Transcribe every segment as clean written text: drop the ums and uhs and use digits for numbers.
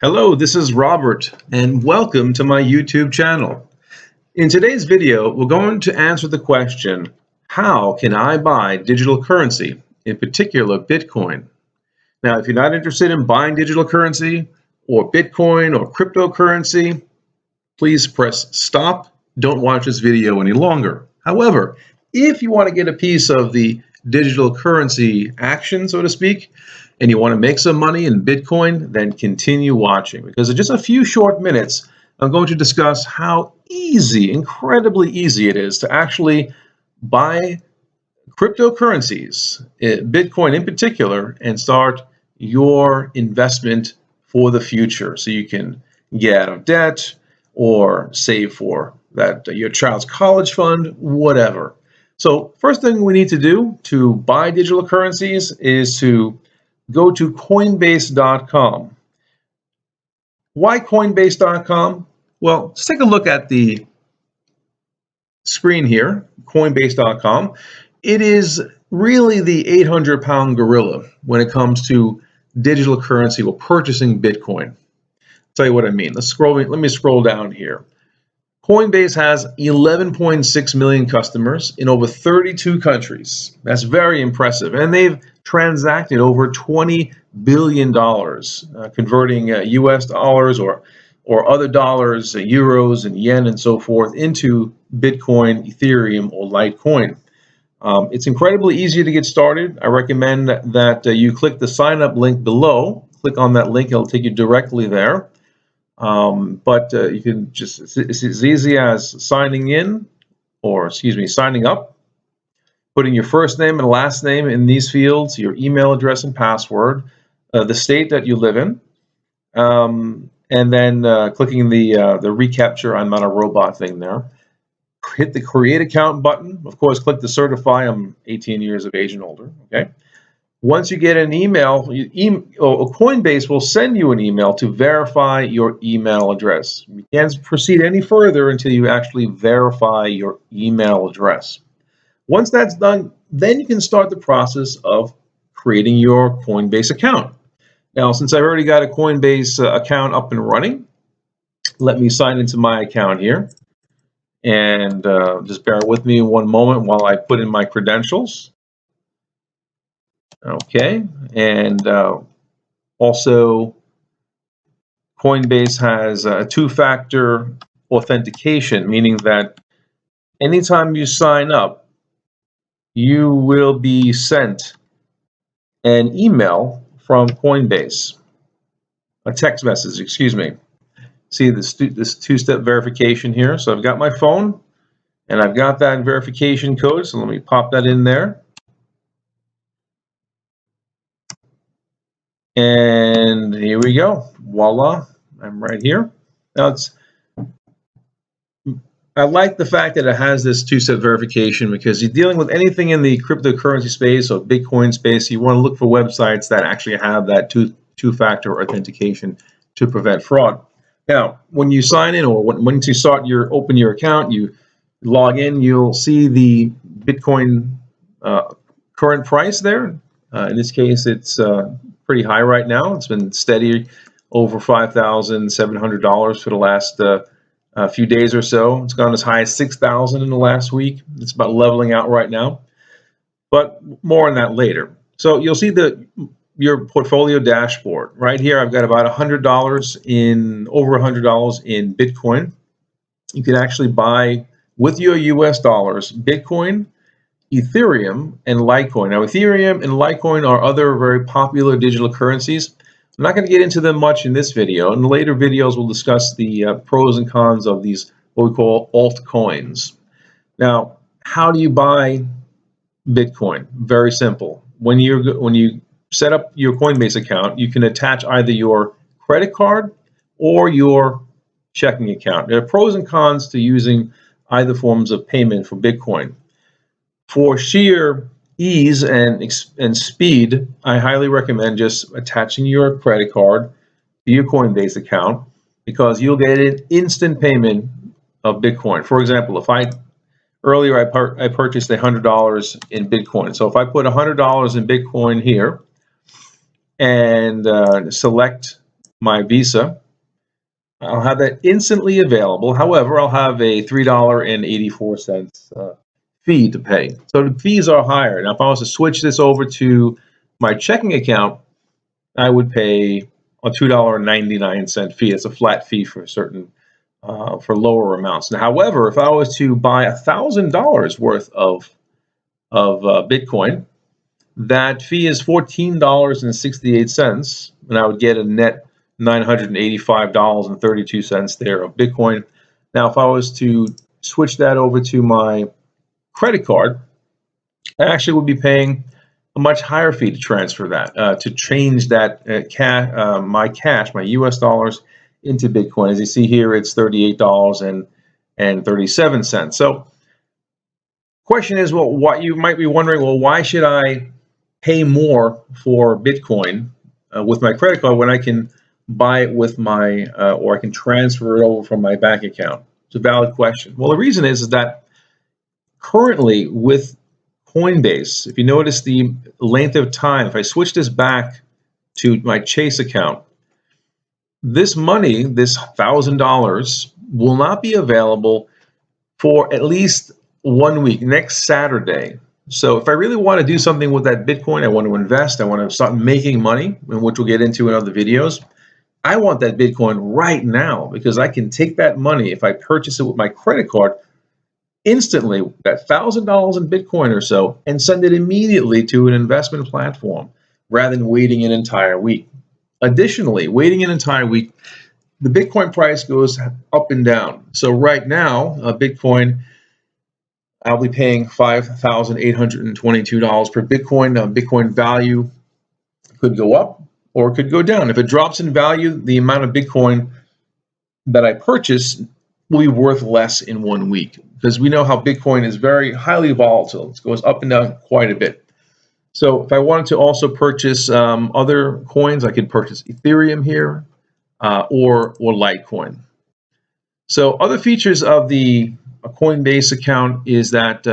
Hello, this is Robert, and welcome to my YouTube channel. In today's video, we're going to answer the question, how can I buy digital currency, in particular Bitcoin? Now, if you're not interested in buying digital currency or Bitcoin or cryptocurrency, please press stop. Don't watch this video any longer. However, if you want to get a piece of the digital currency action, so to speak, and you want to make some money in Bitcoin, then continue watching, because in just a few short minutes, I'm going to discuss how easy, incredibly easy it is to actually buy cryptocurrencies, Bitcoin in particular, and start your investment for the future so you can get out of debt or save for that your child's college fund, whatever. So first thing we need to do to buy digital currencies is to go to Coinbase.com. Why Coinbase.com? Well, let's take a look at the screen here, Coinbase.com. It is really the 800-pound gorilla when it comes to digital currency or purchasing Bitcoin. I'll tell you what I mean. Let me scroll down here. Coinbase has 11.6 million customers in over 32 countries. That's very impressive. And they've transacted over $20 billion, converting US dollars or other dollars, euros and yen and so forth into Bitcoin, Ethereum, or Litecoin. It's incredibly easy to get started. I recommend that you click the sign up link below. Click on that link, it'll take you directly there. But you can just, it's as easy as signing up, putting your first name and last name in these fields, your email address and password, the state that you live in, and then clicking the reCAPTCHA, I'm not a robot thing there. Hit the create account button. Of course, click the certify, I'm 18 years of age and older, okay? Once you get an email, Coinbase will send you an email to verify your email address. You can't proceed any further until you actually verify your email address. Once that's done, then you can start the process of creating your Coinbase account. Now, since I've already got a Coinbase account up and running, let me sign into my account here. And just bear with me one moment while I put in my credentials. Okay, and also Coinbase has a two-factor authentication, meaning that anytime you sign up, you will be sent an email from Coinbase, a text message, excuse me. See this two-step verification here. So I've got my phone, and I've got that verification code, so let me pop that in there. And here we go. Voila, I'm right here. Now I like the fact that it has this two-step verification, because you're dealing with anything in the cryptocurrency space or Bitcoin space, you want to look for websites that actually have that two-factor authentication to prevent fraud. Now, when you sign in, or once you open your account, you log in, you'll see the Bitcoin current price there. In this case, it's pretty high right now. It's been steady over $5,700 for the last few days or so. It's gone as high as $6,000 in the last week. It's about leveling out right now, but more on that later. So you'll see your portfolio dashboard right here. I've got about over $100 in Bitcoin. You can actually buy with your US dollars Bitcoin, Ethereum, and Litecoin. Now, Ethereum and Litecoin are other very popular digital currencies. I'm not going to get into them much in this video. In later videos, we'll discuss the pros and cons of these, what we call altcoins. Now, how do you buy Bitcoin? Very simple. When you set up your Coinbase account, you can attach either your credit card or your checking account. There are pros and cons to using either forms of payment for Bitcoin. For sheer ease and speed, I highly recommend just attaching your credit card to your Coinbase account, because you'll get an instant payment of Bitcoin. For example, earlier I purchased $100 in Bitcoin. So if I put $100 in Bitcoin here and select my Visa, I'll have that instantly available. However, I'll have a $3.84 fee to pay. So the fees are higher. Now, if I was to switch this over to my checking account, I would pay a $2.99 fee. It's a flat fee for certain for lower amounts. Now, however, if I was to buy $1,000 worth of Bitcoin, that fee is $14.68, and I would get a net $985.32 there of Bitcoin. Now, if I was to switch that over to my credit card, I actually would be paying a much higher fee to transfer that, to change that my US dollars into Bitcoin. As you see here, it's $38.37. So, question is, well, what you might be wondering, well, why should I pay more for Bitcoin with my credit card when I can buy it with my, or I can transfer it over from my bank account? It's a valid question. Well, the reason is that currently with Coinbase, if you notice the length of time, if I switch this back to my Chase account, this money, this $1,000, will not be available for at least 1 week, next Saturday. So if I really want to do something with that Bitcoin, I want to invest, I want to start making money, which we'll get into in other videos, I want that Bitcoin right now, because I can take that money, if I purchase it with my credit card, instantly, that $1,000 in Bitcoin or so, and send it immediately to an investment platform rather than waiting an entire week. Additionally, waiting an entire week, the Bitcoin price goes up and down. So right now, Bitcoin, I'll be paying $5,822 per Bitcoin. Now, Bitcoin value could go up or it could go down. If it drops in value, the amount of Bitcoin that I purchase will be worth less in 1 week, because we know how Bitcoin is very highly volatile. It goes up and down quite a bit. So if I wanted to also purchase other coins, I could purchase Ethereum here or Litecoin. So other features of the Coinbase account is that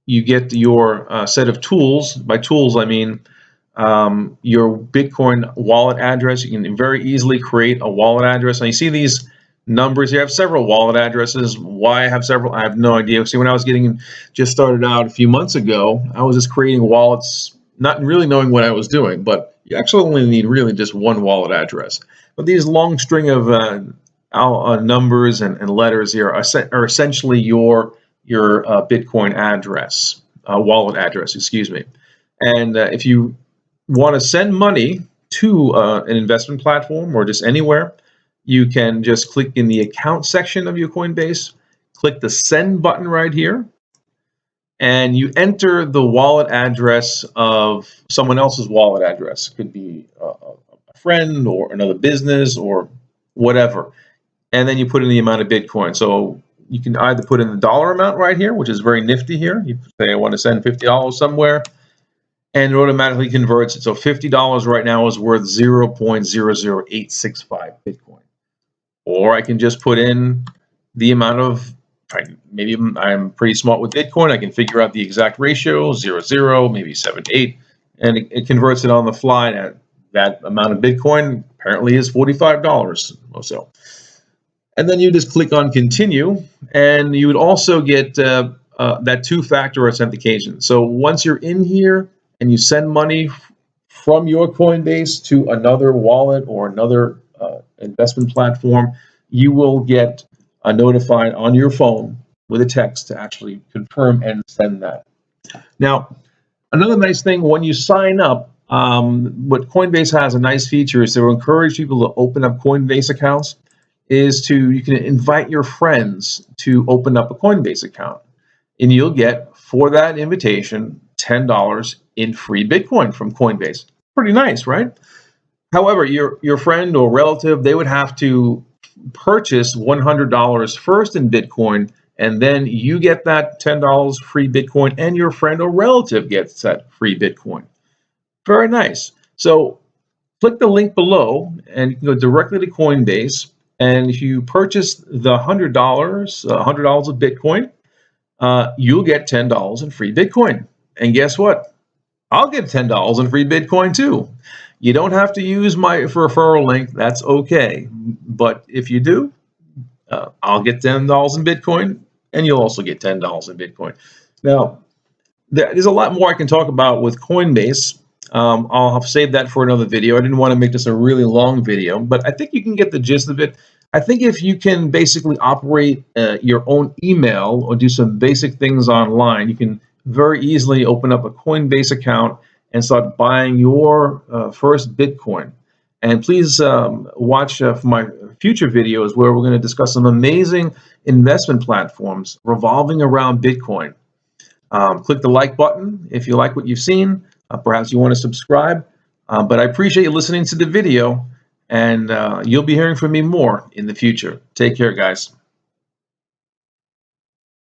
you get your set of tools. By tools, I mean your Bitcoin wallet address. You can very easily create a wallet address. And you see these numbers. You have several wallet addresses. Why I have several, I have no idea. See, when I was just started out a few months ago, I was just creating wallets, not really knowing what I was doing, but you actually only need really just one wallet address. But these long string of numbers and letters here are essentially your Bitcoin address, wallet address, excuse me. And if you want to send money to an investment platform or just anywhere, you can just click in the account section of your Coinbase, click the send button right here, and you enter the wallet address of someone else's wallet address. It could be a friend or another business or whatever. And then you put in the amount of Bitcoin. So you can either put in the dollar amount right here, which is very nifty here. You say, I want to send $50 somewhere, and it automatically converts it. So $50 right now is worth 0.00865 Bitcoin. Or I can just put in the amount of, maybe I'm pretty smart with Bitcoin, I can figure out the exact ratio, 0, maybe 7 to 8, and it converts it on the fly. That amount of Bitcoin apparently is $45 or so. And then you just click on continue, and you would also get that two-factor authentication. So once you're in here and you send money from your Coinbase to another wallet or another investment platform, you will get notified on your phone with a text to actually confirm and send that. Now, another nice thing, when you sign up, what Coinbase has a nice feature is to encourage people to open up Coinbase accounts, you can invite your friends to open up a Coinbase account, and you'll get, for that invitation, $10 in free Bitcoin from Coinbase. Pretty nice, right? However, your friend or relative, they would have to purchase $100 first in Bitcoin, and then you get that $10 free Bitcoin, and your friend or relative gets that free Bitcoin. Very nice. So click the link below, and you can go directly to Coinbase. And if you purchase the $100 of Bitcoin, you'll get $10 in free Bitcoin. And guess what? I'll get $10 in free Bitcoin too. You don't have to use my referral link. That's okay. But if you do, I'll get $10 in Bitcoin, and you'll also get $10 in Bitcoin. Now, there's a lot more I can talk about with Coinbase. I'll have saved that for another video. I didn't want to make this a really long video, but I think you can get the gist of it. I think if you can basically operate your own email or do some basic things online, you can very easily open up a Coinbase account and start buying your first Bitcoin. And please watch for my future videos where we're going to discuss some amazing investment platforms revolving around Bitcoin. Click the like button if you like what you've seen. Perhaps you want to subscribe. But I appreciate you listening to the video, and you'll be hearing from me more in the future. Take care, guys.